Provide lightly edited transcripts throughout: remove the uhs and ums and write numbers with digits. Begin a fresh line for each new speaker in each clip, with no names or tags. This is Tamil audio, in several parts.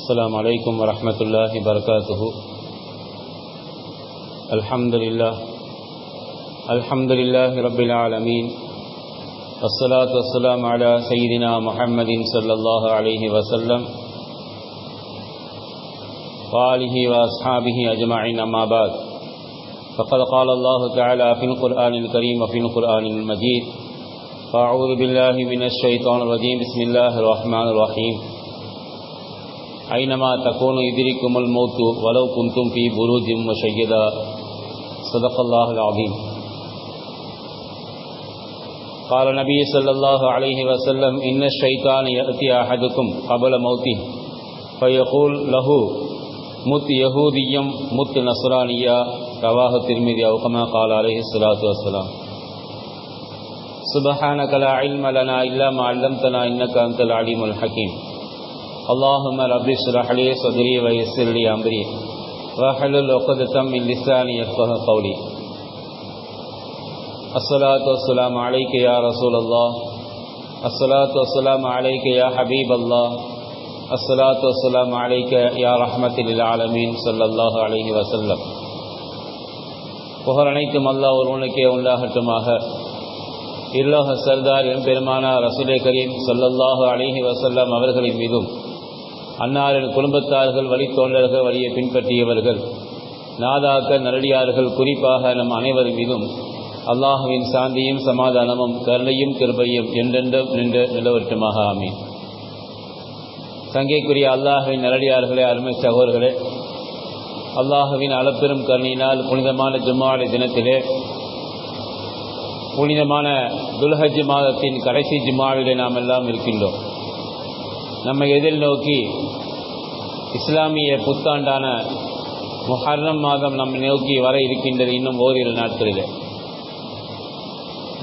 السلام عليكم ورحمة الله وبركاته. الحمد لله رب العالمين، والصلاة والسلام على سيدنا محمد صلى الله عليه وسلم وآله وأصحابه أجمعين، أما بعد، فقد قال الله تعالى في القرآن الكريم وفي القرآن المجيد: فأعوذ بالله من الشيطان الرجيم، بسم الله الرحمن الرحيم. أينما تكونوا يدرككم الموت ولو كنتم في بروج مشيدة. صدق الله العظيم. قال النبي صلى الله عليه وسلم: إن الشيطان يأتي أحدكم قبل موته فيقول له مت يهوديا مت نصرانيا. رواه الترمذي أو كما قال عليه الصلاة والسلام. سبحانك لا علم لنا إلا ما علمتنا إنك أنت العليم الحكيم. اللهم رب اشرح لي صدري ويسر لي أمري واحلل عقدة من لساني يفقهوا قولي. الصلاة والسلام عليك يا رسول الله، الصلاة والسلام عليك يا حبيب الله، الصلاة والسلام عليك يا رحمة للعالمين صلى الله عليه وسلم. புகழ் அனைத்தும் அல்லாஹ் ஒருவனுக்கே உண்டாகட்டுமாக. இல்லோக சர்தார் எம்பெருமானார் ரசூலே கரீம் ஸல்லல்லாஹு அலைஹி வஸல்லம் அவர்களின் மீதும், அன்னாரின் குடும்பத்தார்கள், வழித்தோன்றர்கள், வழியை பின்பற்றியவர்கள், நாதாக்கள், நல்லடியார்கள், குறிப்பாக நம் அனைவரின் மீதும் அல்லாஹுவின் சாந்தியும் சமாதானமும் கருணையும் கிருபையும் என்றென்றும் நின்று நிலவட்டுமாக. ஆமீன். சங்கைக்குரிய அல்லாஹுவின் நல்லடியார்களே, அருமை சகோதரர்களே, அல்லாஹுவின் அளப்பெரும் கருணையினால் புனிதமான ஜும்ஆ தினத்திலே, புனிதமான துல்ஹஜ் மாதத்தின் கடைசி ஜும்ஆவிலே நாம் எல்லாம் இருக்கின்றோம். நம்மை எதிர்நோக்கி இஸ்லாமிய புத்தாண்டான முஹர்ரம் மாதம் நம்மை நோக்கி வர இருக்கின்றது. இன்னும் ஓரிரு நாட்களிலே,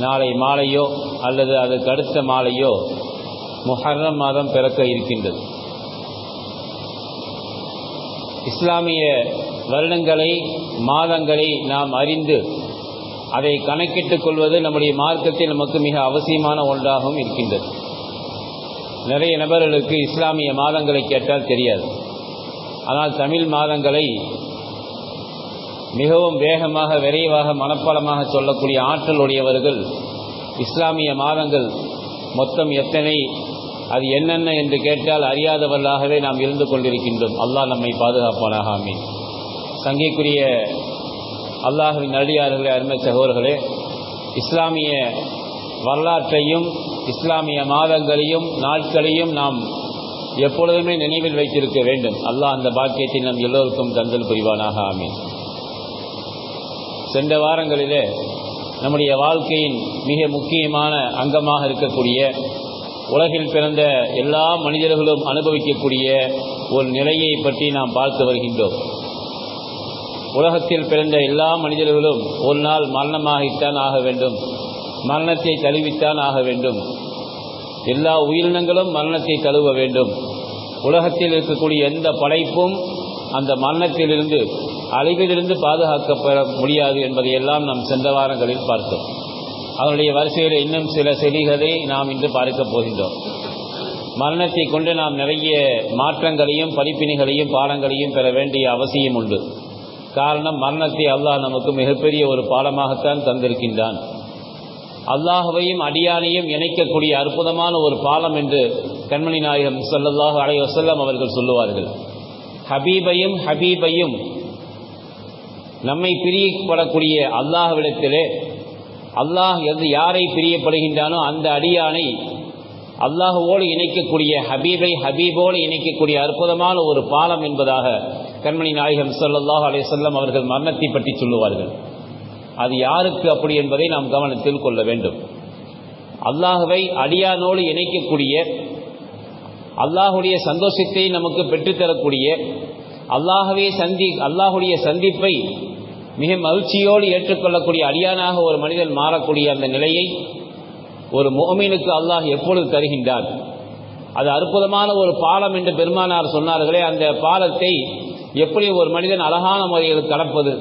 நாளை மாலையோ அல்லது அதுக்கு அடுத்த மாலையோ முஹர்ரம் மாதம் பிறக்க இருக்கின்றது. இஸ்லாமிய வருடங்களை, மாதங்களை நாம் அறிந்து அதை கணக்கிட்டுக் கொள்வது நம்முடைய மார்க்கத்தில் நமக்கு மிக அவசியமான ஒன்றாகவும் இருக்கின்றது. நிறைய நபர்களுக்கு இஸ்லாமிய மாதங்களை கேட்டால் தெரியாது. ஆனால் தமிழ் மாதங்களை மிகவும் வேகமாக, விரைவாக, மனப்பாடமாக சொல்லக்கூடிய ஆற்றல் உடையவர்கள் இஸ்லாமிய மாதங்கள் மொத்தம் எத்தனை, அது என்னென்ன என்று கேட்டால் அறியாதவர்களாகவே நாம் இருந்து கொண்டிருக்கின்றோம். அல்லாஹ் நம்மை பாதுகாப்பானாக. ஆமீன். சங்கைக்குரிய அல்லாஹுவின் நல்லடியார்களே, அருமை சகோதரர்களே, இஸ்லாமிய வரலாற்றையும் இஸ்லாமிய மாதங்களையும் நாட்களையும் நாம் எப்பொழுதுமே நினைவில் வைத்திருக்க வேண்டும். அல்லாஹ் அந்த பாக்கியத்தை நம் எல்லோருக்கும் தந்தல் புரிவானாக. ஆமீன். சென்ற வாரங்களிலே நம்முடைய வாழ்க்கையின் மிக முக்கியமான அங்கமாக இருக்கக்கூடிய, உலகில் பிறந்த எல்லா மனிதர்களும் அனுபவிக்கக்கூடிய ஒரு நிலையை பற்றி நாம் பார்த்து வருகின்றோம். உலகத்தில் பிறந்த எல்லா மனிதர்களும் ஒரு நாள் மரணமாகித்தான் ஆக வேண்டும், மரணத்தை தழுவித்தான் ஆக வேண்டும். எல்லா உயிரினங்களும் மரணத்தை தழுவ வேண்டும். உலகத்தில் இருக்கக்கூடிய எந்த படைப்பும் அந்த மரணத்திலிருந்து, அழிவிலிருந்து பாதுகாக்கப்பட முடியாது என்பதையெல்லாம் நாம் சென்ற வாரங்களில் பார்த்தோம். அதனுடைய வரிசையில் இன்னும் சில செய்திகளை நாம் இன்று பார்க்க போகின்றோம். மரணத்தை கொண்டு நாம் நிறைய மாற்றங்களையும் படிப்பினைகளையும் பாடங்களையும் பெற வேண்டிய அவசியம் உண்டு. காரணம், மரணத்தை அல்லாஹ் நமக்கு மிகப்பெரிய ஒரு பாடமாகத்தான் தந்திருக்கின்றான். அல்லாஹுவையும் அடியானையும் இணைக்கக்கூடிய அற்புதமான ஒரு பாலம் என்று கண்மணி நாயகம் ஸல்லல்லாஹு அலைஹி வஸல்லம் அவர்கள் சொல்லுவார்கள். ஹபீபையும் நம்மை பிரியப்படக்கூடிய அல்லாஹ்விடத்திலே, அல்லாஹ் யாரை பிரியப்படுகின்றானோ அந்த அடியானை அல்லாஹுவோடு இணைக்கக்கூடிய, ஹபீபோடு இணைக்கக்கூடிய அற்புதமான ஒரு பாலம் என்பதாக கண்மணி நாயகம் ஸல்லல்லாஹு அலைஹி வஸல்லம் அவர்கள் மரணத்தை பற்றி சொல்லுவார்கள். அது யாருக்கு அப்படி என்பதை நாம் கவனத்தில் கொள்ள வேண்டும். அல்லாஹுவை அடியானோடு இணைக்கக்கூடிய, அல்லாஹுடைய சந்தோஷத்தை நமக்கு பெற்றுத்தரக்கூடிய, அல்லாஹுடைய சந்திப்பை மிக மகிழ்ச்சியோடு ஏற்றுக்கொள்ளக்கூடிய அடியானாக ஒரு மனிதன் மாறக்கூடிய அந்த நிலையை ஒரு முஃமினுக்கு அல்லாஹ் எப்பொழுது தருகின்றான். அது அற்புதமான ஒரு பாலம் என்று பெருமானார் சொன்னார்களே, அந்த பாலத்தை எப்படி ஒரு மனிதன் அழகான முறையில் கடப்பது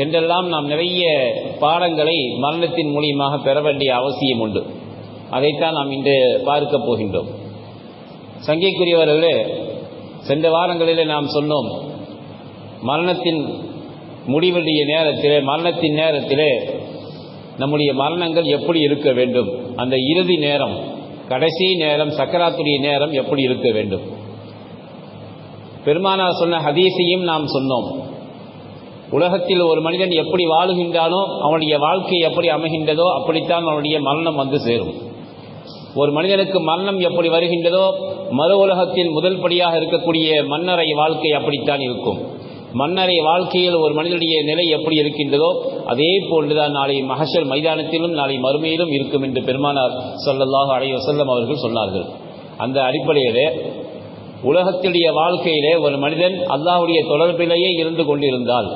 என்றெல்லாம் நாம் நிறைய பாடங்களை மரணத்தின் மூலியமாக பெற வேண்டிய அவசியம் உண்டு. அதைத்தான் நாம் இன்று பார்க்க போகின்றோம். சங்கைக்குரியவர்களே, சென்ற வாரங்களிலே நாம் சொன்னோம், மரணத்தின் முடிவுடைய நேரத்திலே, மரணத்தின் நேரத்திலே நம்முடைய மரணங்கள் எப்படி இருக்க வேண்டும், அந்த இறுதி நேரம், கடைசி நேரம், சக்கராத்துடைய நேரம் எப்படி இருக்க வேண்டும். பெருமானார் சொன்ன ஹதீஸையும் நாம் சொன்னோம். உலகத்தில் ஒரு மனிதன் எப்படி வாழுகின்றானோ, அவனுடைய வாழ்க்கை எப்படி அமைகின்றதோ அப்படித்தான் அவனுடைய மரணம் வந்து சேரும். ஒரு மனிதனுக்கு மரணம் எப்படி வருகின்றதோ, மறு உலகத்தின் முதல் படியாக இருக்கக்கூடிய மன்னரை வாழ்க்கை அப்படித்தான் இருக்கும். மன்னரை வாழ்க்கையில் ஒரு மனிதனுடைய நிலை எப்படி இருக்கின்றதோ அதே போன்றுதான் நாளை மஹ்ஷர் மைதானத்திலும் நாளை மறுமையிலும் இருக்கும் என்று பெருமானார் ஸல்லல்லாஹு அலைஹி வஸல்லம் அவர்கள் சொன்னார்கள். அந்த அடிப்படையிலே உலகத்துடைய வாழ்க்கையிலே ஒரு மனிதன் அல்லாஹ்வுடைய தொடர்பிலேயே இருந்து கொண்டிருந்தால்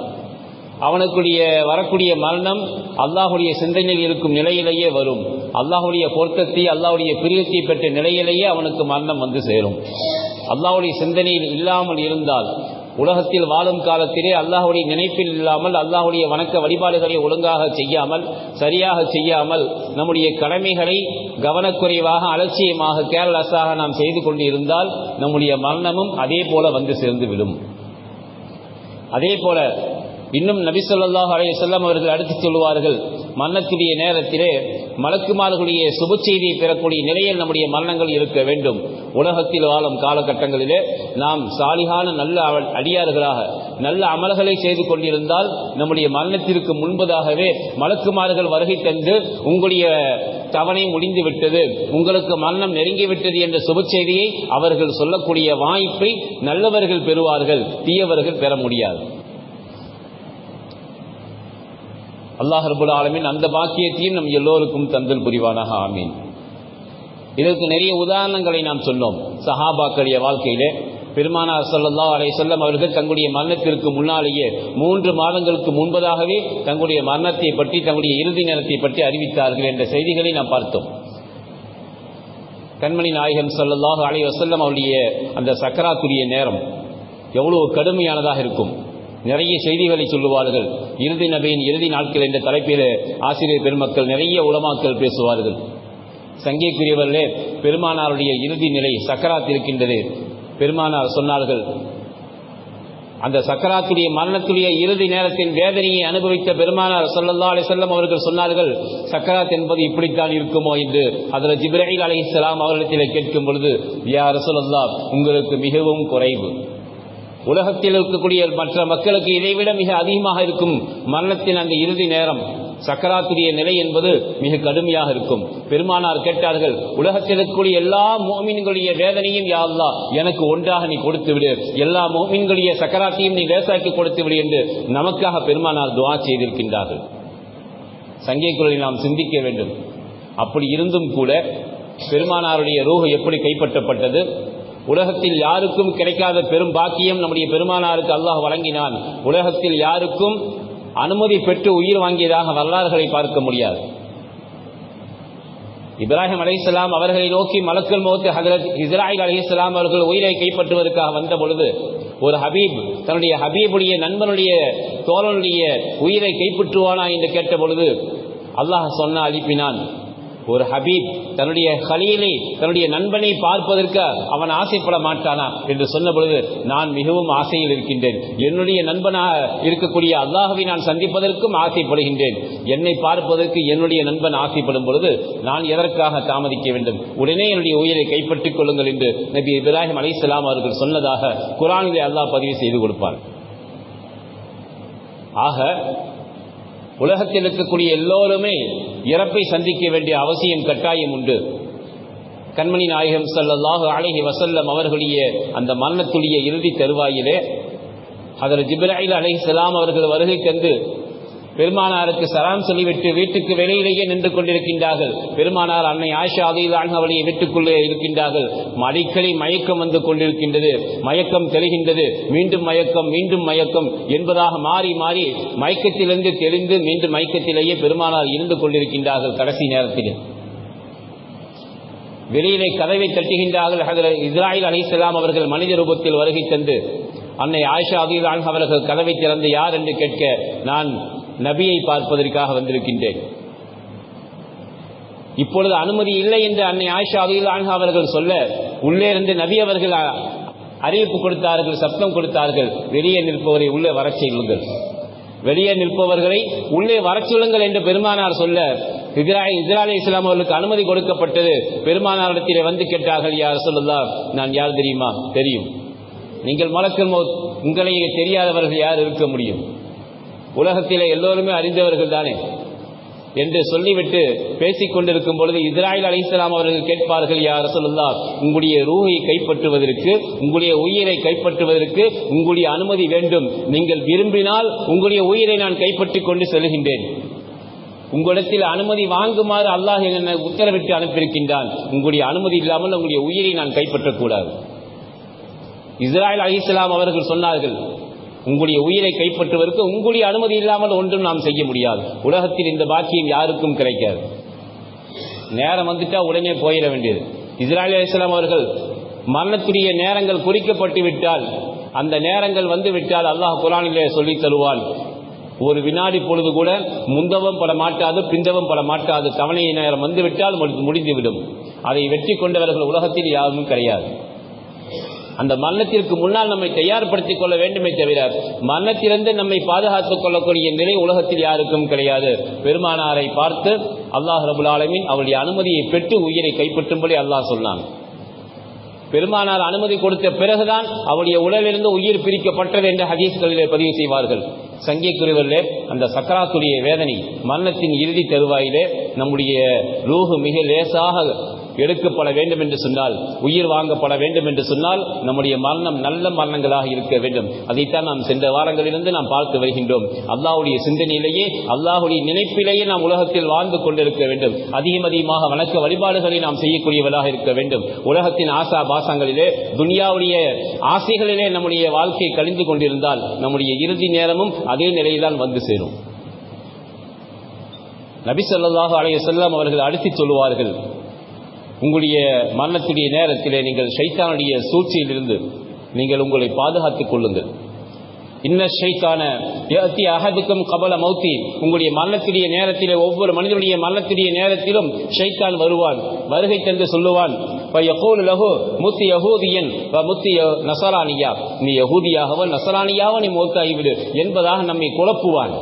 அவனுக்குரிய வரக்கூடிய மரணம் அல்லாஹ்வுடைய சிந்தனையில் இருக்கும் நிலையிலேயே வரும். அல்லாஹ்வுடைய பொருத்தத்தை, அல்லாஹ்வுடைய பிரியத்தை பெற்ற நிலையிலேயே அவனுக்கு மரணம் வந்து சேரும். அல்லாஹ்வுடைய சிந்தனையில் இல்லாமல் இருந்தால், உலகத்தில் வாழும் காலத்திலே அல்லாஹ்வுடைய நினைப்பில் இல்லாமல், அல்லாஹ்வுடைய வணக்க வழிபாடுகளை ஒழுங்காக செய்யாமல், சரியாக செய்யாமல், நம்முடைய கடமைகளை கவனக்குறைவாக, அலட்சியமாக, கேர்லெஸ்ஸாக நாம் செய்து கொண்டு இருந்தால் நம்முடைய மரணமும் அதே போல வந்து சேர்ந்து விடும். அதே போல இன்னும் நபி ஸல்லல்லாஹு அலைஹி வஸல்லம் அவர்கள் அடுத்து சொல்வார்கள், மரணத்துடைய நேரத்திலே மலக்குமார்களுடைய சுப செய்தியை பெறக்கூடிய நிலையில் நம்முடைய மரணங்கள் இருக்க வேண்டும். உலகத்தில் வாழும் காலகட்டங்களிலே நாம் சாலிகான நல்ல அடியார்களாக நல்ல அமல்களை செய்து கொண்டிருந்தால் நம்முடைய மரணத்திற்கு முன்பதாகவே மலக்குமார்கள் வருகை தந்து, உங்களுடைய தவணை முடிந்து விட்டது, உங்களுக்கு மரணம் நெருங்கிவிட்டது என்ற சுப செய்தியை அவர்கள் சொல்லக்கூடிய வாய்ப்பை நல்லவர்கள் பெறுவார்கள், தீயவர்கள் பெற முடியாது. அல்லாஹ் ரப்பல் ஆலமீன் அந்த பாக்கியத்தையும் நம் எல்லோருக்கும் தந்தல் புரிவானாக. ஆமீன். இதற்கு நிறைய உதாரணங்களை நாம் சொன்னோம். சஹாபாக்களுடைய வாழ்க்கையிலே பெருமானார் ஸல்லல்லாஹு அலைஹி வஸல்லம் அவர்கள் தங்களுடைய மரணத்திற்கு முன்னாலேயே 3 மாதங்களுக்கு முன்பதாகவே தங்களுடைய மரணத்தை பற்றி, தங்களுடைய இறுதி நேரத்தை பற்றி அறிவித்தார்கள் என்ற செய்திகளை நாம் பார்த்தோம். கண்மணி நாயகம் ஸல்லல்லாஹு அலைஹி வஸல்லம் அவருடைய அந்த சக்கராத்துடைய நேரம் எவ்வளவு கடுமையானதாக இருக்கும். நிறைய செய்திகளை சொல்லுவார்கள். இறுதி நபியின் இறுதி நாட்கள் என்ற தலைப்பில் ஆசிரியர் பெருமக்கள், நிறைய உலமாக்கள் பேசுவார்கள். சங்கைக்குரியவர்களே, பெருமானாருடைய இறுதி நிலை சக்கராத் இருக்கின்றது. பெருமானார் சொன்னார்கள், அந்த சக்கராத்துடைய மரணத்துடைய இறுதி நேரத்தின் வேதனையை அனுபவித்த பெருமானார் ஸல்லல்லாஹு அலைஹி வஸல்லம் அவர்கள் சொன்னார்கள், சக்கராத் என்பது இப்படித்தான் இருக்குமோ என்று ஹஜ்ரத் ஜிப்ரீல் அலைஹிஸ்ஸலாம் அவர்களிடத்திலே கேட்கும் பொழுது, யா ரசூலல்லாஹ், உங்களுக்கு மிகவும் குறைவு. உலகத்தில் இருக்கக்கூடிய மற்ற மக்களுக்கு இதைவிட மிக அதிகமாக இருக்கும் மரணத்தின் அந்த இறுதி நேரம், சக்கராத்துடைய நிலை என்பது மிக கடுமையாக இருக்கும். பெருமானார் கேட்டார்கள், உலகத்தில் இருக்கக்கூடிய எல்லா முஃமின்களுடைய வேதனையும் யா அல்லாஹ் எனக்கு ஒன்றாக நீ கொடுத்து விடு, எல்லா முஃமின்களுடைய சக்கராத்தையும் நீ லேசாக்கி கொடுத்து விடு என்று நமக்காக பெருமானார் துஆ செய்திருக்கின்றார்கள். சங்கைக்குள்ளே நாம் சிந்திக்க வேண்டும். அப்படி இருந்தும் கூட பெருமானாருடைய ரூஹ் எப்படி கைப்பற்றப்பட்டது? உலகத்தில் யாருக்கும் கிடைக்காத பெரும் பாக்கியம் நம்முடைய பெருமானாருக்கு அல்லாஹ் வழங்கினான். உலகத்தில் யாருக்கும் அனுமதி பெற்று உயிர் வாங்கியதாக வரலாறுகளை பார்க்க முடியாது. இப்ராஹிம் அலைஹிஸ்ஸலாம் அவர்களை நோக்கி மலக்குல் மௌத் ஹஜ்ரத் இஸ்ராயில் அலைஹிஸ்ஸலாம் அவர்கள் உயிரை கைப்பற்றுவதற்காக வந்த பொழுது, ஒரு ஹபீப் தன்னுடைய ஹபீபுடைய நண்பனுடைய தோழனுடைய உயிரை கைப்பற்றுவானா என்று கேட்ட பொழுது அல்லாஹ் சொன்ன அனுப்பினான். ஒரு ஹபீப் தன்னுடைய கலீலை, தன்னுடைய நண்பனை பார்ப்பதற்கு அவன் ஆசைப்பட மாட்டானா என்று சொன்ன பொழுது, நான் மிகவும் ஆசையில் இருக்கின்றேன், என்னுடைய நண்பனாக இருக்கக்கூடிய அல்லாஹ்வை நான் சந்திப்பதற்கும் ஆசைப்படுகின்றேன், என்னை பார்ப்பதற்கு என்னுடைய நண்பன் ஆசைப்படும் பொழுது நான் எதற்காக தாமதிக்க வேண்டும், உடனே என்னுடைய உயிரை கைப்பற்றிக் கொள்ளுங்கள் என்று நபி இப்ராஹிம் அலைஹிஸ்ஸலாம் அவர்கள் சொன்னதாக குர்ஆனிலே அல்லாஹ் பதிவு செய்து கொடுப்பார். ஆக உலகத்தில் இருக்கக்கூடிய எல்லோருமே இறப்பை சந்திக்க வேண்டிய அவசியம், கட்டாயம் உண்டு. கண்மணி நாயகம் ஸல்லல்லாஹு அலைஹி வஸல்லம் அவர்களுடைய அந்த மரணத்துடைய இறுதி தருவாயிலே ஹஜ்ரத் ஜிப்ரீல் அலைஹிஸ்ஸலாம் அவர்கள் வருகை தந்து பெருமானாருக்கு சலாம் சொல்லிவிட்டு வீட்டுக்கு வெளியிலேயே நின்று கொண்டிருக்கின்றார்கள். பெருமானார் அன்னை ஆயிஷா ரலியல்லாஹு அன்ஹா அவருடைய வீட்டுக்குள்ளே இருக்கின்றார்கள். அடிக்கடி மயக்கம் வந்து கொண்டிருக்கின்றது, மயக்கம் தெளிகின்றது, மீண்டும் மயக்கம், மீண்டும் மயக்கம் என்பதாக மாறி மாறி மயக்கத்திலிருந்து தெளிந்து மீண்டும் மயக்கத்திலேயே பெருமானார் இருந்து கொண்டிருக்கின்றார்கள். கடைசி நேரத்தில் வெளியிலே கதவை தட்டுகின்றார்கள். ஹஜ்ரத் இஸ்ராயில் அலைஹிஸ்ஸலாம் அவர்கள் மனித ரூபத்தில் வருகை தந்து அன்னை ஆயிஷா ரலியல்லாஹு அன்ஹா அவர்கள் கதவை திறந்து யார் என்று கேட்க, நான் நபியை பார்ப்பதற்காக வந்திருக்கின்றேன், இப்பொழுது அனுமதி இல்லை என்று அன்னை ஆயிஷா ரலியல்லாஹு அன்ஹா அவர்கள் சொல்ல, உள்ளே இருந்து நபி அவர்கள் அறிவிப்பு கொடுத்தார்கள், சப்தம் கொடுத்தார்கள், வெளியே நிற்பவரை உள்ளே வரச் செய்யுங்கள், வெளியே நிற்பவர்களை உள்ளே வரச் சொல்லுங்கள் என்று பெருமானார் சொல்ல இஸ்ரா அலைஹிஸ்ஸலாம் அவர்களுக்கு அனுமதி கொடுக்கப்பட்டது. பெருமானாரிடத்திலே வந்து கேட்டார்கள், யா ரசூலல்லாஹ், நான் யார் தெரியுமா? தெரியும். நீங்கள் மலக்குல் மௌத், உங்களையே தெரியாதவர்கள் யார் இருக்க முடியும்? உலகத்திலே எல்லோருமே அறிந்தவர்கள் தானே என்று சொல்லிவிட்டு பேசிக் கொண்டிருக்கும் பொழுது இஸ்ராயில் அலைஹிஸ்ஸலாம் அவர்கள் கேட்பார்கள், யா ரசூலல்லாஹ், உங்களுடைய ரூஹை கைப்பற்றுவதற்கு, உங்களுடைய உயிரை கைப்பற்றுவதற்கு உங்களுடைய அனுமதி வேண்டும். நீங்கள் விரும்பினால் உங்களுடைய உயிரை நான் கைப்பற்றிக் கொண்டு செல்கின்றேன். உங்களிடத்தில் அனுமதி வாங்குமாறு அல்லாஹ் என்னை உத்தரவிட்டு அனுப்பியிருக்கின்றான். உங்களுடைய அனுமதி இல்லாமல் உங்களுடைய உயிரை நான் கைப்பற்றக்கூடாது. இஸ்ராயில் அலைஹிஸ்ஸலாம் அவர்கள் சொன்னார்கள், உங்களுடைய உயிரை கைப்பற்றுவதற்கு உங்களுடைய அனுமதி இல்லாமல் ஒன்றும் நாம் செய்ய முடியாது. உலகத்தில் இந்த பாக்கியம் யாருக்கும் கிடைக்காது. நேரம் வந்துட்டா உடனே போயிட வேண்டியது. இஸ்ராயில் அலைஹிஸ்ஸலாம் அவர்கள் மரணத்துடைய நேரங்கள் குறிக்கப்பட்டு விட்டால், அந்த நேரங்கள் வந்து விட்டால் அல்லாஹ் குர்ஆனிலே சொல்லி தருவான், ஒரு வினாடி பொழுது கூட முந்தவும் பட மாட்டாது, பிந்தவும் பட மாட்டாது. தவணை நேரம் வந்துவிட்டால் முடிந்துவிடும். அதை வெற்றி கொண்டவர்கள் உலகத்தில் யாரும் கிடையாது. அந்த மரணத்திற்கு முன்னால் நம்மை தயார்படுத்திக் கொள்ள வேண்டுமே தவிர மரணத்திலிருந்து நம்மை பாதுகாத்துக் கொள்ளக்கூடிய நிலை உலகத்தில் யாருக்கும் கிடையாது. பெருமானாரை பார்த்து அல்லாஹ் ரபுல் ஆலமீன் அவருடைய அனுமதியை பெற்று உயிரை கைப்பற்றும்படி அல்லாஹ் சொன்னான். பெருமானார் அனுமதி கொடுத்த பிறகுதான் அவருடைய உடலிலிருந்து உயிர் பிரிக்கப்பட்டது என்ற ஹதீஸ்களிலே பதிவு செய்வார்கள். சங்கியக்குரியவர்களே, அந்த சக்கராத்துடைய வேதனை, மரணத்தின் இறுதி தருவாயிலே நம்முடைய ரூஹு மிக லேசாக எடுக்கப்பட வேண்டும் என்று சொன்னால், உயிர் வாங்கப்பட வேண்டும் என்று சொன்னால் நம்முடைய மரணம் நல்ல மரணங்களாக இருக்க வேண்டும். அதைத்தான் நாம் சென்ற வாரங்களிலிருந்து நாம் பார்த்து வருகின்றோம். அல்லாஹ்வுடைய சிந்தனையிலேயே, அல்லாஹ்வுடைய நினைப்பிலேயே நாம் உலகத்தில் வாழ்ந்து கொண்டிருக்க வேண்டும். அதிகமாக வணக்க வழிபாடுகளை நாம் செய்யக்கூடியவர்களாக இருக்க வேண்டும். உலகத்தின் ஆசா பாசங்களிலே, துனியாவுடைய ஆசைகளிலே நம்முடைய வாழ்க்கை கழிந்து கொண்டிருந்தால் நம்முடைய இறுதி நேரமும் அதே நிலையில்தான் வந்து சேரும். நபி ஸல்லல்லாஹு அலைஹி வஸல்லம் அவர்கள் அடுத்து சொல்லுவார்கள், உங்களுடைய மரணத்துடைய நேரத்திலே நீங்கள் ஷைத்தானுடைய சூழ்ச்சியிலிருந்து நீங்கள் உங்களை பாதுகாத்துக் கொள்ளுங்கள். இன்ன ஷைத்தான யஅதி அஹதுக்கும் கபல மௌத்தி, உங்களுடைய மரணத்துடைய நேரத்திலே, ஒவ்வொரு மனிதனுடைய மரணத்துடைய நேரத்திலும் ஷைத்தான் வருவான், வருகை தந்து சொல்லுவான், ஃபயகூலு லஹு முத்தி யஹூதியன் வ முத்தி நஸரானியா, நீ யஹூதியாகவோ நஸரானியாவோ நீ மௌத்தாகிவிடு என்பதாக நம்மை குழப்புவான்.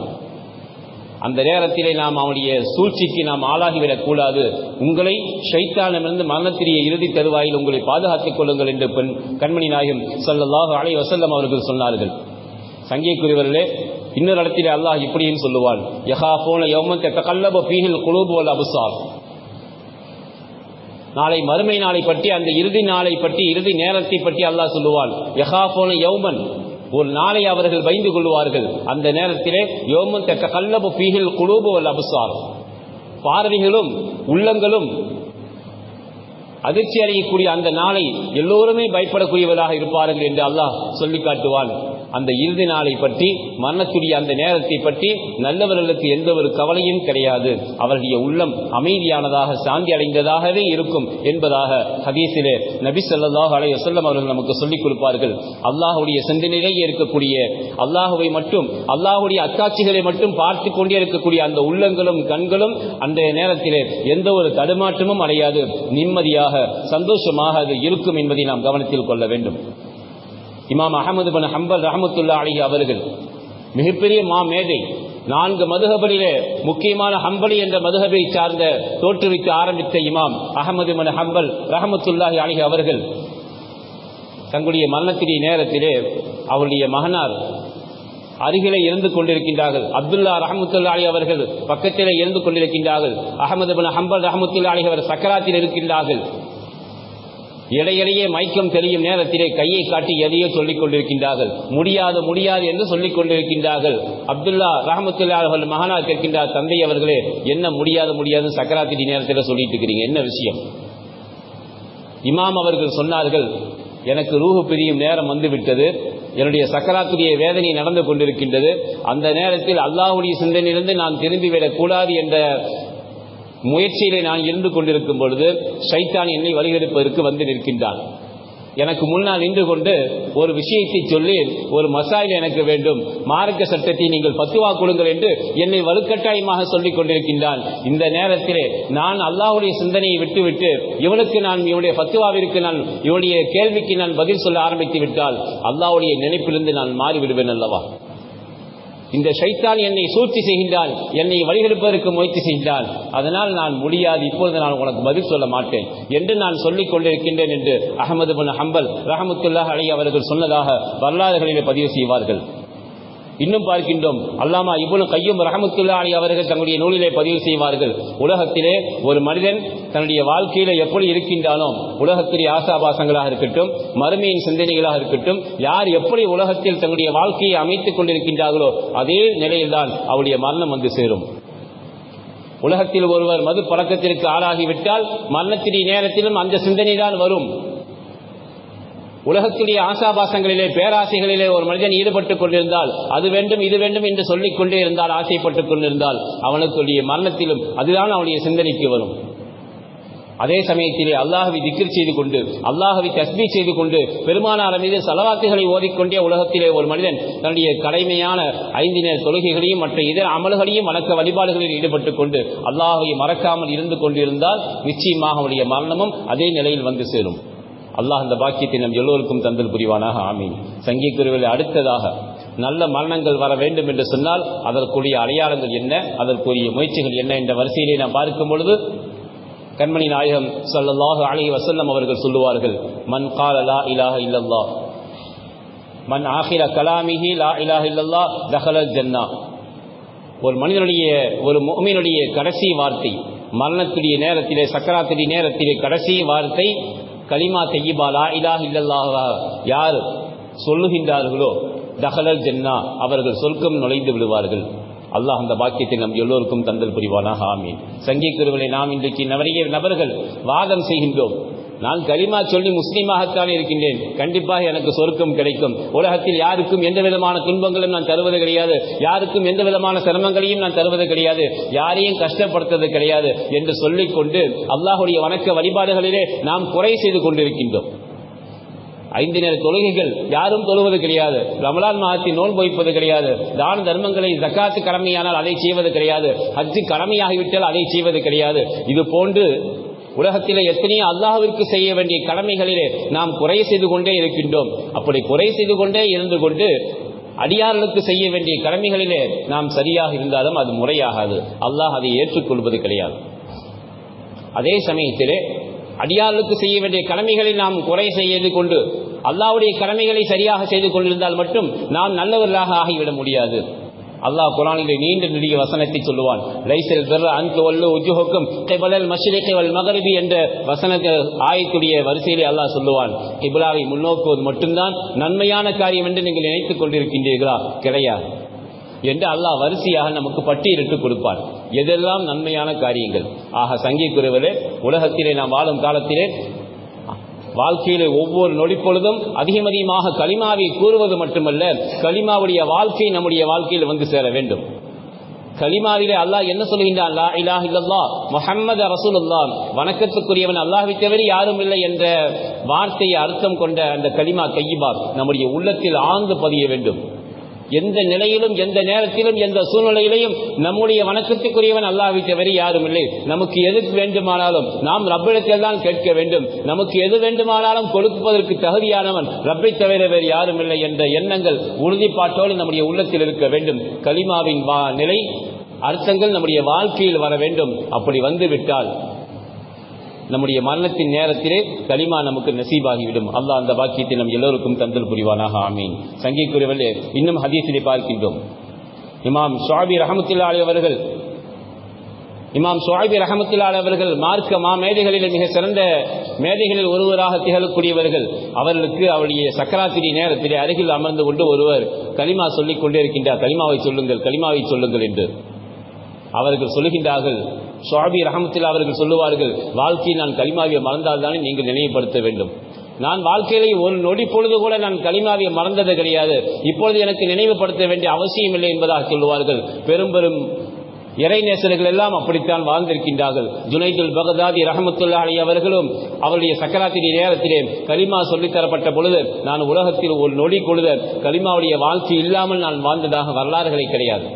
அந்த நேரத்திலே நாம் அவனுடைய சூழ்ச்சிக்கு நாம் ஆளாகிவிடக் கூடாது. உங்களை ஷைத்தானிடமிருந்து மரணத்திரிய இறுதி தருவாயில் உங்களை பாதுகாத்துக் கொள்ளுங்கள் என்று கண்மணி நாயகம் ஸல்லல்லாஹு அலைஹி வஸல்லம் அவர்கள் சொன்னார்கள். சங்கியக்குரியவர்களே, இன்னொரு இடத்திலே அல்லாஹ் இப்படியும் சொல்லுவான், யஹாஃபூன யௌமன் ததகல்லபு ஃபீஹில் குலூபு வல் அப்சார், நாளை மறுமை நாளை பற்றி, அந்த இறுதி நாளை பற்றி, இறுதி நேரத்தை பற்றி அல்லாஹ் சொல்லுவான். யஹாஃபூன யௌமன், ஒரு நாளை அவர்கள் பயந்து கொள்வார்கள். அந்த நேரத்திலே யௌமன் ததகல்லபு ஃபீஹில் குலூபு வல் அப்சார், பார்வைகளும் உள்ளங்களும் அதிர்ச்சி அடையக்கூடிய அந்த நாளை எல்லோருமே பயப்படக்கூடியவர்களாக இருப்பார்கள் என்று அல்லாஹ் சொல்லி காட்டுவான். அந்த இறுதி நாளை பற்றி, மரணத்துடைய அந்த நேரத்தை பற்றி நல்லவர்களுக்கு எந்த ஒரு கவலையும் கிடையாது. அவர்களுடைய உள்ளம் அமைதியானதாக, சாந்தி அடைந்ததாகவே இருக்கும் என்பதாக ஹதீஸிலே நபி ஸல்லல்லாஹு அலைஹி வஸல்லம் அவர்கள் நமக்கு சொல்லிக் கொடுப்பார்கள். அல்லாஹ்வுடைய சிந்தனையிலேயே இருக்கக்கூடிய, அல்லாஹ்வை மட்டும், அல்லாஹ்வுடைய அத்தாட்சிகளை மட்டும் பார்த்து கொண்டே இருக்கக்கூடிய அந்த உள்ளங்களும் கண்களும் அந்த நேரத்திலே எந்த ஒரு தடுமாற்றமும் அடையாது, நிம்மதியாக சந்தோஷமாக அது இருக்கும் என்பதை நாம் கவனத்தில் கொள்ள வேண்டும். இமாம் அஹ்மது பின் ஹம்பல் ரஹ்மத்துல்லாஹி அலைஹி அவர்கள் மிகப்பெரிய மாமேதை. 4 மதுஹபிலே முக்கியமான ஹம்பலி என்ற மதுஹபை சார்ந்த தோற்றுவிக்க ஆரம்பித்த இமாம் அஹ்மது பின் ஹம்பல் ரஹ்மத்துல்லாஹி அலைஹி அவர்கள் தங்களுடைய மரணத்தின் நேரத்திலே அவருடைய மகனார் அருகிலே இருந்து கொண்டிருக்கின்றார்கள். அப்துல்லா ரஹ்மத்துல்லாஹி அலைஹி அவர்கள் பக்கத்திலே இருந்து கொண்டிருக்கின்றார்கள். அஹ்மது பின் ஹம்பல் ரஹ்மத்துல்லாஹி அலைஹி அவர் சக்கராத்தில் இருக்கின்றார்கள். இடையிடையே மயக்கம் தெரியும் நேரத்திலே கையை காட்டி எதையோ சொல்லிக் கொண்டிருக்கின்றார்கள். முடியாது முடியாது என்று சொல்லிக் கொண்டிருக்கின்றார்கள். அப்துல்லா ரஹ்மத்துல்லாஹி அவர்கள் மகனார் கேட்கின்றார், தந்தை அவர்களே, என்ன முடியாது முடியாது சக்கராத்தி நேரத்தில் சொல்லிட்டு இருக்கிறீங்க, என்ன விஷயம்? இமாம் அவர்கள் சொன்னார்கள், எனக்கு ரூஹு பிரியும் நேரம் வந்துவிட்டது, என்னுடைய சக்கராத்துடைய வேதனை நடந்து கொண்டிருக்கின்றது. அந்த நேரத்தில் அல்லாஹ்வுடைய சிந்தனையிலிருந்து நான் திரும்பிவிடக் கூடாது என்ற முயற்சியிலே நான் இருந்து கொண்டிருக்கும் பொழுது ஷைத்தான் என்னை வழிகெடுப்பதற்கு வந்து நிற்கின்றான். எனக்கு முன்னால் நின்று கொண்டு ஒரு விஷயத்தை சொல்லி ஒரு மசாயில் எனக்கு வேண்டும், மார்க்க சட்டத்தை நீங்கள் பத்துவா கொடுங்கள் என்று என்னை வலுக்கட்டாயமாக சொல்லிக் கொண்டிருக்கின்றான். இந்த நேரத்திலே நான் அல்லாஹ்வுடைய சிந்தனையை விட்டுவிட்டு இவனுடைய பத்துவாவிற்கு இவனுடைய கேள்விக்கு நான் பதில் சொல்ல ஆரம்பித்து விட்டால் அல்லாஹ்வுடைய நினைப்பிலிருந்து நான் மாறிவிடுவேன் அல்லவா? இந்த ஷைத்தான் என்னை சூழ்ச்சி செய்கின்றான், என்னை வழிகெடுப்பதற்கு முயற்சி செய்கின்றான். அதனால் நான் முடியாது, இப்பொழுது நான் உனக்கு பதில் சொல்ல மாட்டேன் என்று நான் சொல்லிக் கொண்டிருக்கின்றேன் என்று அஹ்மது பின் ஹம்பல் ரஹ்மத்துல்லாஹி அலைஹி அவர்கள் சொன்னதாக வரலாறுகளிலே பதிவு செய்வார்கள். இன்னும் பார்க்கின்றோம், அல்லாமா இப்னு கய்யூம் ரஹ்மத்துல்லாஹி அலைஹி அவர்கள் தங்களுடைய நூலிலே பதிவு செய்வார்கள், உலகத்திலே ஒரு மனிதன் தன்னுடைய வாழ்க்கையில எப்படி இருக்கின்றானோ, உலகத்திலே ஆசாபாசங்களாக இருக்கட்டும், மறுமையின் சிந்தனைகளாக இருக்கட்டும், யார் எப்படி உலகத்தில் தன்னுடைய வாழ்க்கையை அமைத்துக் கொண்டிருக்கின்றார்களோ அதே நிலையில்தான் அவருடைய மரணம் வந்து சேரும். உலகத்தில் ஒருவர் மது பழக்கத்திற்கு ஆளாகிவிட்டால் மரணத்தின் நேரத்திலும் அந்த சிந்தனை தான் வரும். உலகத்துடைய ஆசாபாசங்களிலே பேராசைகளிலே ஒரு மனிதன் ஈடுபட்டுக் கொண்டிருந்தால் அது வேண்டும் இது வேண்டும் என்று சொல்லிக் கொண்டே இருந்தால், ஆசைப்பட்டுக் கொண்டிருந்தால் அவனுடைய மரணத்திலும் அதுதான் அவனுடைய சிந்தனைக்கு வரும். அதே சமயத்திலே அல்லாஹ்வை திக்ர் செய்து கொண்டு, அல்லாஹ்வை தஸ்பீஹ் செய்து கொண்டு, பெருமானார் மீது ஸலவாத்துகளை ஓதிக்கொண்டே உலகத்திலே ஒரு மனிதன் தன்னுடைய கடமையான 5 நேர தொழுகைகளையும் மற்ற இதர அமல்களையும் வணக்க வழிபாடுகளில் ஈடுபட்டுக் கொண்டு அல்லாஹ்வை மறக்காமல் இருந்து கொண்டிருந்தால் நிச்சயமாக அவனுடைய மரணமும் அதே நிலையில் வந்து சேரும். அல்லாஹ் அந்த பாக்கியத்தை நம் எல்லோருக்கும் தந்தல் புரிவானாக, ஆமீன். சங்கீக்குருவில் அடுத்ததாக நல்ல மரணங்கள் வர வேண்டும் என்று சொன்னால் அதற்குரிய அடையாளங்கள் என்ன, அதற்குரிய முயற்சிகள் என்ன என்ற வரிசையிலே நாம் பார்க்கும் பொழுது கண்மணி நாயகம் ஸல்லல்லாஹு அலைஹி வஸல்லம் அவர்கள் சொல்லுவார்கள், மன் கால லா இலாஹ இல்லல்லாஹ் மன் ஆகிர கலாமிஹி லா இலாஹ இல்லல்லாஹ் தஹலல் ஜன்னா. ஒரு மனிதனுடைய, ஒரு முஃமினுடைய கடைசி வார்த்தை மரணத்துடைய நேரத்திலே, சக்கராத்துடைய நேரத்திலே கடைசி வார்த்தை கலிமா தய்யிபா லா இலாஹ இல்லல்லாஹ் யார் சொல்லுகின்றார்களோ தஹலல் ஜன்னா, அவர்கள் சொர்க்கம் நுழைந்து விடுவார்கள். அல்லாஹ் அந்த பாக்கியத்தை நம் எல்லோருக்கும் தந்தல் புரிவானாக, ஆமீன். சங்கீக்குருவிலே நாம் இன்றைக்கு நிறைய நபர்கள் வாதம் செய்கின்றோம், நான் கலிமா சொல்லி முஸ்லீமாகத்தான் இருக்கின்றேன், கண்டிப்பாக எனக்கு சொர்க்கம் கிடைக்கும், உலகத்தில் யாருக்கும் எந்த விதமான துன்பங்களும் நான் தருவது கிடையாது, யாருக்கும் எந்த விதமான சிரமங்களையும் நான் தருவது கிடையாது, யாரையும் கஷ்டப்படுத்துவது கிடையாது என்று சொல்லிக்கொண்டு அல்லாஹ்வுடைய வணக்க வழிபாடுகளிலே நாம் குறை செய்து கொண்டிருக்கின்றோம். 5 நேர தொழுகைகள் யாரும் தொழுவது கிடையாது, ரமலான் மாதத்தில் நோன்பு வைப்பது கிடையாது, தான தர்மங்களை ஜக்காத்து கடமையானால் அதை செய்வது கிடையாது, ஹஜ்ஜு கடமையாகிவிட்டால் அதை செய்வது கிடையாது. இது போன்று உலகத்திலே எத்தனையோ அல்லாஹ்விற்கு செய்ய வேண்டிய கடமைகளிலே நாம் குறை செய்து கொண்டே இருக்கின்றோம். அப்படி குறை செய்து கொண்டே இருந்து கொண்டு அடியார்களுக்கு செய்ய வேண்டிய கடமைகளிலே நாம் சரியாக இருந்தாலும் அது முறையாகாது, அல்லாஹ் அதை ஏற்றுக்கொள்வது கிடையாது. அதே சமயத்திலே அடியார்களுக்கு செய்ய வேண்டிய கடமைகளை நாம் குறை செய்து கொண்டு அல்லாஹ்வுடைய கடமைகளை சரியாக செய்து கொண்டிருந்தால் மட்டும் நாம் நல்லவர்களாக ஆகிவிட முடியாது. அல்லாஹ் குர்ஆனிலே நீண்ட நெடிய வசனத்தை சொல்லுவான், லைஸல் பிர்ர அன் துவல்லு உஜூஹக்கும் கிபலல் மஷ்ரிகி வல் மக்ரிபி என்ற வசனத்தை ஆயத்துடைய வரிசையிலே அல்லாஹ் சொல்லுவான், கிப்லாவை முன்னோக்குவது மட்டும்தான் நன்மையான காரியம் என்று நீங்கள் நினைத்துக் கொண்டிருக்கின்றீர்களா? கிடையாது என்று அல்லாஹ் வரிசையாக நமக்கு பட்டியலிட்டு கொடுப்பான், எதெல்லாம் நன்மையான காரியங்கள். ஆக சங்கீக்குருவிலே உலகத்திலே நாம் வாழும் காலத்திலே வாழ்க்கையிலே ஒவ்வொரு நொடிப்பொழுதும் அதிகமாக கலிமாவை கூறுவது மட்டுமல்ல, கலிமாவுடைய வாழ்க்கை நம்முடைய வாழ்க்கையில் வந்து சேர வேண்டும். கலிமாவிலே அல்லாஹ் என்ன சொல்கின்றான், லா இலாஹ இல்லல்லாஹ் முஹம்மது ரசூலுல்லாஹ், வணக்கத்துக்குரியவன் அல்லாஹ்வை தவிர யாரும் இல்லை என்ற வார்த்தையை அர்த்தம் கொண்ட அந்த கலிமா தய்யிபா நம்முடைய உள்ளத்தில் ஆழ்ந்து பதிய வேண்டும். எந்த நிலையிலும், எந்த நேரத்திலும், எந்த சூழ்நிலையிலையும் நம்முடைய வணக்கத்துக்குரியவன் அல்லாஹ்வை தவிர யாரும் இல்லை, நமக்கு எது வேண்டுமானாலும் நாம் ரப்பிடத்தில் தான் கேட்க வேண்டும், நமக்கு எது வேண்டுமானாலும் கொடுப்பதற்கு தகுதியானவன் ரப்பை தவிர வேறு யாரும் இல்லை என்ற எண்ணங்கள் உறுதிப்பாட்டோடு நம்முடைய உள்ளத்தில் இருக்க வேண்டும். கலிமாவின் நிலை அர்த்தங்கள் நம்முடைய வாழ்க்கையில் வர வேண்டும். அப்படி வந்துவிட்டால் நம்முடைய மரணத்தின் நேரத்திலே கலிமா நமக்கு நசீபாகிவிடும். அல்லாஹ் அந்த பாக்கியத்தை நம் எல்லோருக்கும் தந்தல் புரிவானாக, ஆமீன். சங்கீக்குருவிலே இன்னும் ஹதீஸிலே பார்க்கின்றோம், இமாம் ஷுஐபி ரஹ்மத்துல்லாஹி அவர்கள் மார்க்க மேதைகளில் மிக சிறந்த மேதைகளில் ஒருவராக திகழக்கூடியவர்கள். அவர்களுக்கு அவருடைய சக்கராத்திரி நேரத்திலே அருகில் அமர்ந்து கொண்டு ஒருவர் கலிமா சொல்லிக் கொண்டே இருக்கின்றார், கலிமாவை சொல்லுங்கள், கலிமாவை சொல்லுங்கள் என்று அவர்கள் சொல்லுகின்றார்கள். ஷுஐபி ரஹ்மத்துல்லாஹி அவர்கள் சொல்லுவார்கள், வாழ்க்கையில் நான் கலிமாவை மறந்தால்தானே நீங்கள் நினைவுபடுத்த வேண்டும், நான் வாழ்க்கையிலே ஒரு நொடி பொழுது கூட நான் கலிமாவை மறந்தது கிடையாது, இப்பொழுது எனக்கு நினைவுபடுத்த வேண்டிய அவசியம் இல்லை என்பதாக சொல்லுவார்கள். பெரும் பெரும் இறைநேசர்கள் எல்லாம் அப்படித்தான் வாழ்ந்திருக்கின்றார்கள். ஜுனைதுல் பகதாதி ரஹமத்துல்லாஹி அலைஹி அவர்களும் அவருடைய சக்கராத்திரி நேரத்திலே கலிமா சொல்லித்தரப்பட்ட பொழுது, நான் உலகத்தில் ஒரு நொடி பொழுது கலிமாவுடைய வாழ்க்கை இல்லாமல் நான் வாழ்ந்ததாக வரலாறுகளை கிடையாது.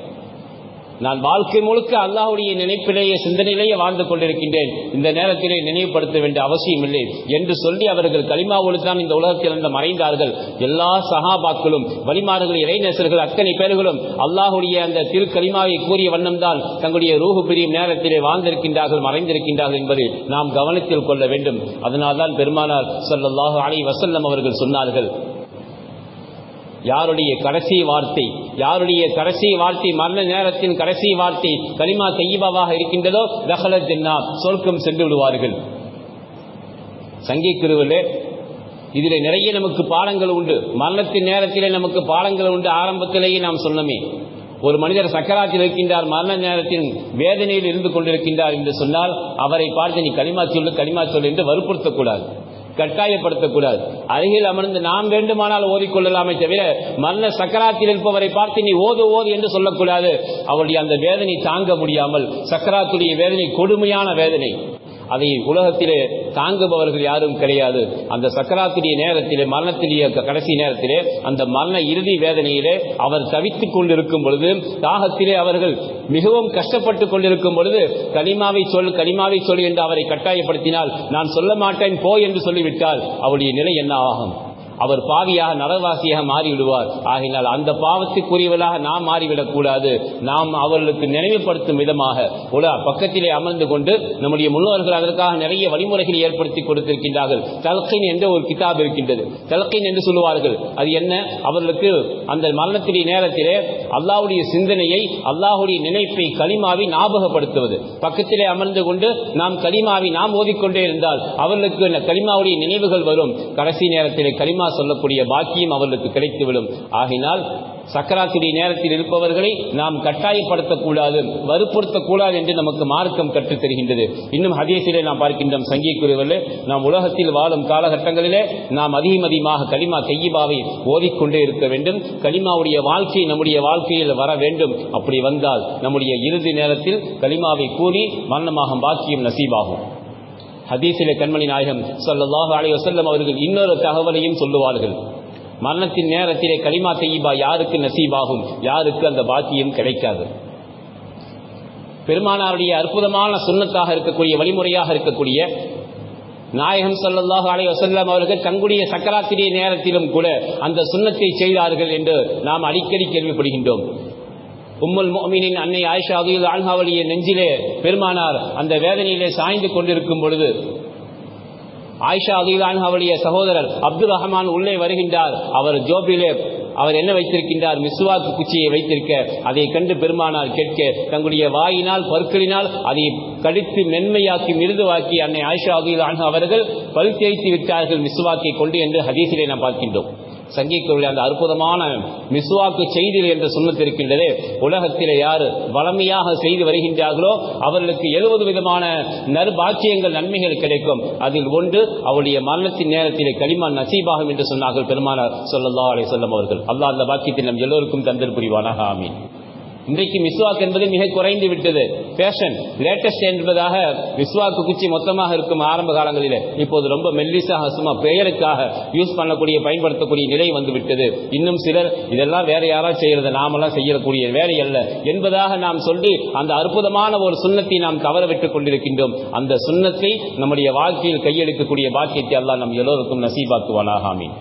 நான் வாழ்க்கை முழுக்க அல்லாஹ்வுடைய நினைப்பிலேயே சிந்தனையிலேயே வாழ்ந்து கொண்டிருக்கின்றேன், இந்த நேரத்திலே நினைவுபடுத்த வேண்டிய அவசியம் இல்லை என்று சொல்லி அவர்கள் கலிமாவோடு தான் இந்த உலகத்திலிருந்து மறைந்தார்கள். எல்லா சஹாபாக்களும் வலிமார்கள் இறைநேசர்கள் அத்தனை பேர்களும் அல்லாஹ்வுடைய அந்த திருக்கலிமாவை கூறிய வண்ணம் தான் தங்களுடைய ரூஹு பிரியும் நேரத்திலே வாழ்ந்திருக்கின்றார்கள், மறைந்திருக்கின்றார்கள் என்பதை நாம் கவனத்தில் கொள்ள வேண்டும். அதனால்தான் பெருமானார் ஸல்லல்லாஹு அலைஹி வஸல்லம் அவர்கள் சொன்னார்கள், யாருடைய கடைசி வார்த்தை மரண நேரத்தின் கடைசி வார்த்தை கலிமா தய்யிபாவாக இருக்கின்றதோ தஹலத் ஜன்னah, சொர்க்கம் சென்று விடுவார்கள். சங்கிக்குருவிலே இதிலே நிறைய நமக்கு பாடங்கள் உண்டு. மரணத்தின் நேரத்திலே நமக்கு பாடங்கள் உண்டு. ஆரம்பத்திலேயே நாம் சொன்னோமே, ஒரு மனிதர் சக்கராத்தில் இருக்கின்றார், மரண நேரத்தின் வேதனையில் இருந்து கொண்டிருக்கின்றார் என்று சொன்னால் அவரை பார்த்து நீ கலிமா சொல்லு என்று வற்புறுத்தக்கூடாது, கட்டாயப்படுத்தக்கூடாது. அருகில் அமர்ந்து நாம் வேண்டுமானால் ஓதிக்கொள்ளலாமே தவிர மரண சக்கராத்தில் இருப்பவரை பார்த்து நீ ஓது என்று சொல்லக்கூடாது. அவருடைய அந்த வேதனை தாங்க முடியாமல், சக்கராத்துடைய வேதனை கொடுமையான வேதனை, அதை உலகத்திலே தாங்குபவர்கள் யாரும் கிடையாது. அந்த சக்கராத்துடைய நேரத்திலே, மரணத்திலேயே கடைசி நேரத்திலே, அந்த மரண இறுதி வேதனையிலே அவர் தவித்துக் கொண்டிருக்கும் பொழுது, தாகத்திலே அவர்கள் மிகவும் கஷ்டப்பட்டுக் கொண்டிருக்கும் பொழுது கலிமாவை சொல் என்று அவரை கட்டாயப்படுத்தினால், நான் சொல்ல மாட்டேன் போ என்று சொல்லிவிட்டால் அவருடைய நிலை என்ன ஆகும்? அவர் பாவியாக நரவாசியாக மாறிவிடுவார். ஆகினால் அந்த பாவத்துக்குரியவர்களாக நாம் மாறிவிடக்கூடாது. நாம் அவர்களுக்கு நினைவுபடுத்தும் விதமாக பக்கத்திலே அமர்ந்து கொண்டு நம்முடைய முன்னோர்கள் அதற்காக நிறைய வழிமுறைகளை ஏற்படுத்தி கொடுத்திருக்கின்றார்கள். தல்கீன் என்ற ஒரு கிதாப் இருக்கின்றது. தல்கீன் என்று சொல்லுவார்கள். அது என்ன? அவர்களுக்கு அந்த மரணத்திலே நேரத்திலே அல்லாஹ்வுடைய சிந்தனையை, அல்லாஹ்வுடைய நினைப்பை, கலிமாவை ஞாபகப்படுத்துவது. பக்கத்திலே அமர்ந்து கொண்டு நாம் கலிமாவை நாம் ஓதிக்கொண்டே இருந்தால் அவர்களுக்கு கலிமாவுடைய நினைவுகள் வரும். கடைசி நேரத்திலே கலிமா சொல்லக்கூடிய பாக்கியம் அவர்களுக்கு கிடைத்துவிடும். ஆகினால் சக்கராத்துடைய நேரத்தில் இருப்பவர்களை நாம் கட்டாயப்படுத்தக்கூடாது, வற்புறுத்தக்கூடாது என்று நமக்கு மார்க்கம் கற்றுத் தருகின்றது. இன்னும் ஹதீஸிலே நாம் பார்க்கின்றோம், சங்கிக்குரியவர்களே, நாம் உலகத்தில் வாழும் காலகட்டங்களிலே நாம் அதிகமாக கலிமா தய்யிபாவை ஓதிக்கொண்டே இருக்க வேண்டும். கலிமாவுடைய வாழ்க்கை நம்முடைய வாழ்க்கையில் வர வேண்டும். அப்படி வந்தால் நம்முடைய இறுதி நேரத்தில் கலிமாவை கூறி மரணமாக பாக்கியம் நசீபாகும். ஹதீஸிலே கண்மணி நாயகம் ஸல்லல்லாஹு அலைஹி வஸல்லம் அவர்கள் இன்னொரு தகவலையும் சொல்லுவார்கள். மரணத்தின் நேரத்திலே கலிமா தய்யிபா யாருக்கு நசீபாகும், யாருக்கு அந்த பாக்கியம் கிடைக்காது. பெருமானாருடைய அற்புதமான சுன்னத்தாக இருக்கக்கூடிய, வழிமுறையாக இருக்கக்கூடிய நாயகம் ஸல்லல்லாஹு அலைஹி வஸல்லம் அவர்கள் தங்களுடைய சக்கராத்திரிய நேரத்திலும் கூட அந்த சுன்னத்தை செய்தார்கள் என்று நாம் அடிக்கடி கேள்விப்படுகின்றோம். உம்முல் முஃமினீன் அன்னை ஆயிஷா ரலியல்லாஹு அன்ஹாவுடைய நெஞ்சிலே பெருமானார் அந்த வேதனையிலே சாய்ந்து கொண்டிருக்கும் பொழுது ஆயிஷா ரலியல்லாஹு அன்ஹாவுடைய சகோதரர் அப்துல் ரஹ்மான் உள்ளே வருகின்றார். அவர் ஜோபிலே அவர் என்ன வைத்திருக்கின்றார்? மிஸ்வாக்கு குச்சியை வைத்திருக்க, அதை கண்டு பெருமானார் கேட்க தங்களுடைய வாயினால் பற்களினால் அதை கடித்து மென்மையாக்கி மிருதுவாக்கி அன்னை ஆயிஷா ரலியல்லாஹு அன்ஹா அவர்கள் பல் தேய்த்து விட்டார்கள் மிஸ்வாக்கை கொண்டு என்று ஹதீஸிலே நாம் பார்க்கின்றோம். சங்கிக்குரிய அந்த அற்புதமான மிஸ்வாக்கு செய்திகள் என்ற சுன்னத் இருக்கின்றதே, உலகத்திலே யார் வளமையாக செய்து வருகின்றார்களோ அவர்களுக்கு 70 விதமான நற்பாக்கியங்கள், நன்மைகள் கிடைக்கும். அதில் ஒன்று அவருடைய மரணத்தின் நேரத்திலே கலிமா நசீபாகும் என்று சொன்னார்கள் பெருமானார் ஸல்லல்லாஹு அலைஹி வஸல்லம் அவர்கள். அல்லாஹ் அந்த பாக்கியத்தை நம் எல்லோருக்கும் தந்தல் புரிவானாக. ஆமீன். இன்றைக்கு மிஸ்வாக் என்பது மிக குறைந்து விட்டது. ஃபேஷன், லேட்டஸ்ட் என்பதாக மிஸ்வாக்கு குச்சி மொத்தமாக இருக்கும் ஆரம்ப காலங்களிலே. இப்போது ரொம்ப மெல்லிசாக சும்மா பெயருக்காக யூஸ் பண்ணக்கூடிய, பயன்படுத்தக்கூடிய நிலை வந்து விட்டது. இன்னும் சிலர் இதெல்லாம் வேற யாராவது செய்யறது, நாமெல்லாம் செய்யக்கூடிய வேலை அல்ல என்பதாக நாம் சொல்லி அந்த அற்புதமான ஒரு சுன்னத்தை நாம் தவற விட்டுக் கொண்டிருக்கின்றோம். அந்த சுன்னத்தை நம்முடைய வாழ்க்கையில் கையெடுக்கக்கூடிய பாக்கியத்தை அல்லாஹ் நம் எல்லோருக்கும் நசீபாக்குவானாக. ஆமீன்.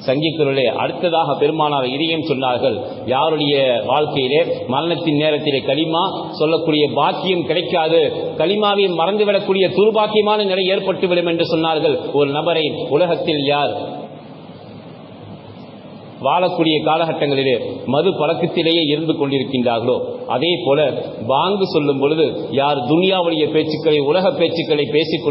சங்கிக்குரலே அடுத்ததாக பெருமானார் இதையும் சொன்னார்கள், யாருடைய வாழ்க்கையிலே மரணத்தின் நேரத்திலே கலிமா சொல்லக்கூடிய பாக்கியம் கிடைக்காது, கலிமாவை மறந்துவிடக்கூடிய துர்பாக்கியமான நிலை ஏற்பட்டுவிடும் என்று சொன்னார்கள். ஒரு நபரை உலகத்தில் யார் வாழக்கூடிய காலகட்டங்களிலே மது பழக்கத்திலேயே இருந்து கொண்டிருக்கின்றார்களோ, அதே போல பாங்கு சொல்லும் பொழுது யார் துனியாவுடைய பேச்சுக்களை, உலக பேச்சுக்களை பேசிக்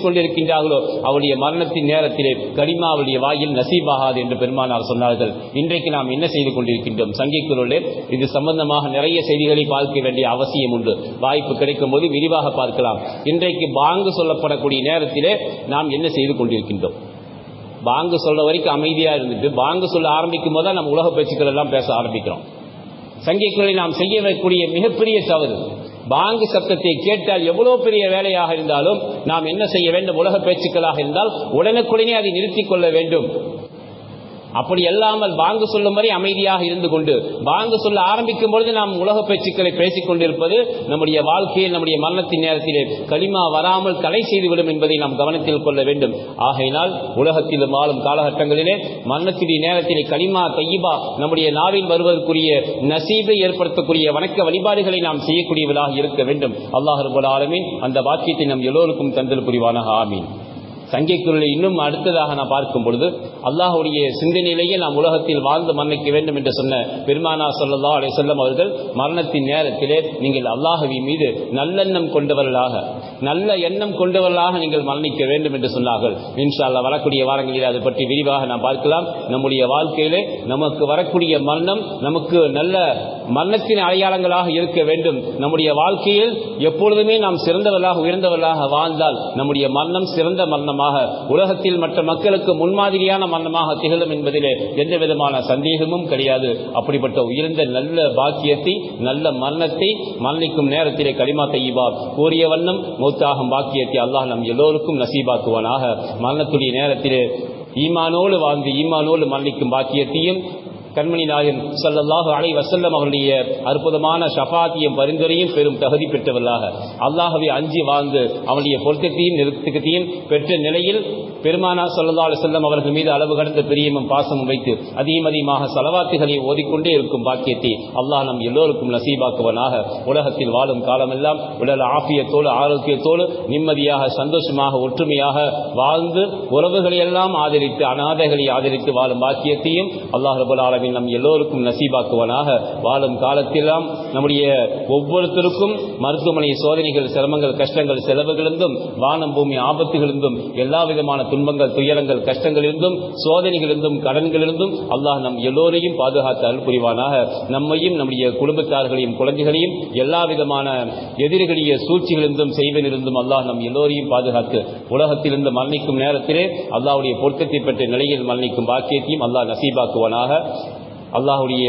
கொண்டிருக்கின்றார்களோ, அவருடைய மரணத்தின் நேரத்திலே கலிமாவுடைய வாயில் நசீபாகாது என்று பெருமானார் சொன்னார்கள். இன்றைக்கு நாம் என்ன செய்து கொண்டிருக்கின்றோம்? சங்கிக்குள்ளே இது சம்பந்தமாக நிறைய செய்திகளை பார்க்க வேண்டிய அவசியம் உண்டு. வாய்ப்பு கிடைக்கும் போது விரிவாக பார்க்கலாம். இன்றைக்கு பாங்கு சொல்லப்படக்கூடிய நேரத்திலே நாம் என்ன செய்து கொண்டிருக்கின்றோம்? பாங்கு சொல்ற வரைக்கும் அமைதியா இருந்துட்டு பாங்கு சொல்ல ஆரம்பிக்கும் போது நம்ம உலக பேச்சுக்கள் எல்லாம் பேச ஆரம்பிக்கிறோம். சங்கைக்குள்ளே நாம் செய்யக்கூடிய மிகப்பெரிய தவறு. பாங்கு சப்தத்தை கேட்டால் எவ்வளவு பெரிய வேலையாக இருந்தாலும் நாம் என்ன செய்ய வேண்டும்? உலக பேச்சுக்களாக இருந்தால் உடனுக்குடனே அதை நிறுத்திக் கொள்ள வேண்டும். அப்படி அல்லாமல் பாங்கு சொல்லும் வரை அமைதியாக இருந்து கொண்டு பாங்கு சொல்ல ஆரம்பிக்கும் பொழுது நாம் உலக பேச்சுக்களை பேசிக் கொண்டிருப்பது நம்முடைய வாழ்க்கையில் நம்முடைய மரணத்தின் நேரத்திலே கலிமா வராமல் தடை செய்துவிடும் என்பதை நாம் கவனத்தில் கொள்ள வேண்டும். ஆகையினால் உலகத்தில் வாழும் காலகட்டங்களிலே மரணத்தின் நேரத்திலே கலிமா தையிபா நம்முடைய நாவில் வருவதற்குரிய நசீபை ஏற்படுத்தக்கூடிய வணக்க வழிபாடுகளை நாம் செய்யக்கூடியவர்களாக இருக்க வேண்டும். அல்லாஹ் ரப்பல் ஆலமீன் அந்த வாக்கியத்தை நம் எல்லோருக்கும் தந்தல் புரிவானாக. ஆமீன். சங்கைக்குள்ளே இன்னும் அடுத்ததாக நாம் பார்க்கும் பொழுது அல்லாஹ்வுடைய சிந்தனையிலேயே நாம் உலகத்தில் வாழ்ந்து மரணிக்க வேண்டும் என்று சொன்ன பெருமானார் ஸல்லல்லாஹு அலைஹி வஸல்லம் அவர்கள் மரணத்தின் நேரத்திலே நீங்கள் அல்லாஹ்வின் மீது நல்லெண்ணம் கொண்டவர்களாக நல்ல எண்ணம் கொண்டவர்களாக நீங்கள் மரணிக்க வேண்டும் என்று சொன்னார்கள். இன்ஷா அல்லாஹ் வரக்கூடிய வாரங்களில் அதை பற்றி விரிவாக நாம் பார்க்கலாம். நம்முடைய வாழ்க்கையிலே நமக்கு வரக்கூடிய மரணம் நமக்கு நல்ல மரணத்தின் அடையாளங்களாக இருக்க வேண்டும். நம்முடைய வாழ்க்கையில் எப்பொழுதுமே நாம் சிறந்தவர்களாக உயர்ந்தவர்களாக வாழ்ந்தால் நம்முடைய மரணம் சிறந்த மரணம் உலகத்தில் மற்ற மக்களுக்கு முன்மாதிரியான மரணமாக திகழும் என்பதிலே எந்த விதமான சந்தேகமும் கிடையாது. அப்படிப்பட்ட உயர்ந்த நல்ல பாக்கியத்தை நல்ல மரணத்தை மரணிக்கும் நேரத்திலே கலிமா தையிபா கூறிய வண்ணம் மௌத்தாகும் பாக்கியத்தை அல்லாஹ் நம் எல்லோருக்கும் நசீபாக்குவானாக. மரணத்துடைய நேரத்திலே ஈமானோடு வாழ்ந்து ஈமானோடு மரணிக்கும் பாக்கியத்தையும் கண்மணி நாயகம் ஸல்லல்லாஹு அலைஹி வஸல்லம் அவருடைய அற்புதமான ஷஃபாஅத்தையும் பரிந்துரையும் பெரும் தகுதி பெற்றவர்களாக அல்லாஹ்வை அஞ்சி வாழ்ந்து அவனுடைய பொருத்தத்தையும் நிறுத்தத்தையும் பெற்ற நிலையில் பெருமானார் ஸல்லல்லாஹு அலைஹி வஸல்லம் அவர்கள் மீது அளவு கடந்த பிரியமும் பாசமும் வைத்து அதிகமாக ஸலவாத்துகளை ஓதிக்கொண்டே இருக்கும் பாக்கியத்தை அல்லாஹ் நம் எல்லோருக்கும் நசீபாக்குவனாக. உலகத்தில் வாழும் காலமெல்லாம் உடல் ஆஃபியத்தோடு ஆரோக்கியத்தோடு நிம்மதியாக சந்தோஷமாக ஒற்றுமையாக வாழ்ந்து உறவுகளை எல்லாம் ஆதரித்து அநாதைகளை ஆதரித்து வாழும் பாக்கியத்தையும் அல்லாஹ் ரப்பல் ஆலமீன் நம் எல்லோருக்கும் நசீபாக்குவனாக. வாழும் காலத்திலாம் நம்முடைய ஒவ்வொருத்தருக்கும் மருத்துவமனை சோதனைகள் சிரமங்கள் கஷ்டங்கள் செலவுகளிருந்தும் வானம் பூமி ஆபத்துகளிருந்தும் எல்லா விதமான துன்பங்கள் துயரங்கள் கஷ்டங்களிலிருந்தும் சோதனைகளிலிருந்தும் கடன்களிலிருந்தும் அல்லாஹ் நம் எல்லோரையும் பாதுகாத்து அருள் புரிவானாக. நம்மையும் நம்முடைய குடும்பத்தார்களையும் குழந்தைகளையும் எல்லா விதமான எதிரிகளிய சூழ்ச்சிகளிலிருந்தும் செய்வனிலிருந்தும் அல்லாஹ் நம் எல்லோரையும் பாதுகாத்து உலகத்திலிருந்து மரணிக்கும் நேரத்திலே அல்லாஹ்வுடைய பொருத்தத்தை பெற்ற நிலையில் மரணிக்கும் பாக்கியத்தையும் அல்லாஹ் நசீபாக்குவானாக. அல்லாஹ்வுடைய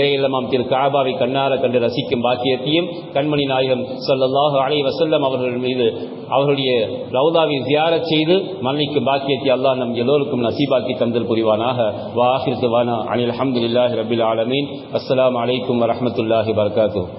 ஏழமாம் திரு காபாவை கண்ணார கண்டு ரசிக்கும் பாக்கியத்தையும் கண்மணி நாயகம் ஸல்லல்லாஹு அலைஹி வஸல்லம் அவர்கள் மீது அவர்களுடைய ரவுதாவை ஜியாரத் செய்து மரணிக்கும் பாக்கியத்தை அல்லாஹ் நம் எல்லோருக்கும் நசீபாக்கி தந்தல் புரிவானாக. வ ஆகிரு தவானா அனில் ஹம்துலில்லாஹி ரப்பில் ஆலமீன். அஸ்ஸலாமு அலைக்கும் வ ரஹ்மத்துல்லாஹி வ பரகாத்துஹு.